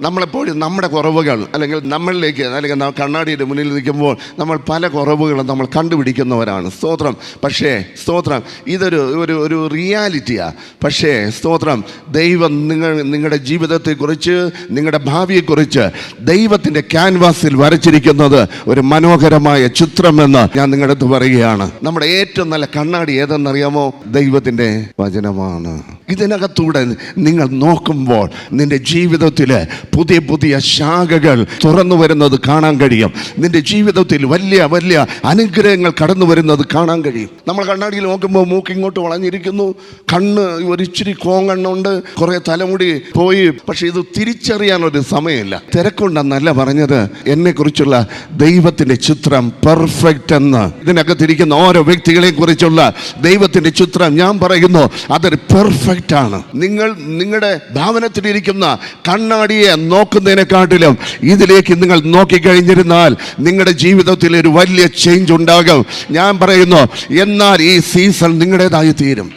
നമ്മളെപ്പോഴും നമ്മുടെ കുറവുകൾ അല്ലെങ്കിൽ നമ്മളിലേക്ക് അല്ലെങ്കിൽ കണ്ണാടിയുടെ മുന്നിൽ നിൽക്കുമ്പോൾ നമ്മൾ പല കുറവുകളും നമ്മൾ കണ്ടുപിടിക്കുന്നവരാണ്. സ്തോത്രം. പക്ഷേ സ്തോത്രം, ഇതൊരു ഒരു റിയാലിറ്റിയാണ്. പക്ഷേ സ്തോത്രം, ദൈവം നിങ്ങളുടെ ജീവിതത്തെക്കുറിച്ച്, നിങ്ങളുടെ ഭാവിയെക്കുറിച്ച് ദൈവത്തിൻ്റെ ക്യാൻവാസിൽ വരച്ചിരിക്കുന്നത് ഒരു മനോഹരമായ ചിത്രമെന്ന് ഞാൻ നിങ്ങളുടെ അടുത്ത് പറയുകയാണ്. നമ്മുടെ ഏറ്റവും നല്ല കണ്ണാടി ഏതെന്നറിയാമോ? ദൈവത്തിൻ്റെ വചനമാണ്. ഇതിനകത്തൂടെ നിങ്ങൾ നോക്കുമ്പോൾ നിന്റെ ജീവിതത്തിൽ പുതിയ പുതിയ ശാഖകൾ തുറന്നു വരുന്നത് കാണാൻ കഴിയും. നിന്റെ ജീവിതത്തിൽ വലിയ വലിയ അനുഗ്രഹങ്ങൾ കടന്നു വരുന്നത് കാണാൻ കഴിയും. നമ്മൾ കണ്ണാടിയിൽ നോക്കുമ്പോൾ മൂക്ക് ഇങ്ങോട്ട് വളഞ്ഞിരിക്കുന്നു, കണ്ണ് ഒരിച്ചിരി കോങ്ങണ്ണുണ്ട്, കുറെ തലമുടി പോയി. പക്ഷെ ഇത് തിരിച്ചറിയാനൊരു സമയമില്ല. തിരക്കുണ്ടെന്നല്ല പറഞ്ഞത്, എന്നെ കുറിച്ചുള്ള ദൈവത്തിന്റെ ചിത്രം പെർഫെക്റ്റ് എന്ന്. ഇതിനകത്തിരിക്കുന്ന ഓരോ വ്യക്തികളെ കുറിച്ചുള്ള ദൈവത്തിന്റെ ചിത്രം ഞാൻ പറയുന്നു, അതൊരു പെർഫെക്റ്റ് ആണ്. നിങ്ങളുടെ ഭവനത്തിലിരിക്കുന്ന കണ്ണാടിയെ നോക്കുന്നതിനെക്കാട്ടിലും ഇതിലേക്ക് നിങ്ങൾ നോക്കിക്കഴിഞ്ഞിരുന്നാൽ നിങ്ങളുടെ ജീവിതത്തിൽ ഒരു വലിയ ചേഞ്ച് ഉണ്ടാകും. ഞാൻ പറയുന്നു, എന്നാൽ ഈ സീസൺ നിങ്ങളുടേതായി തീരും.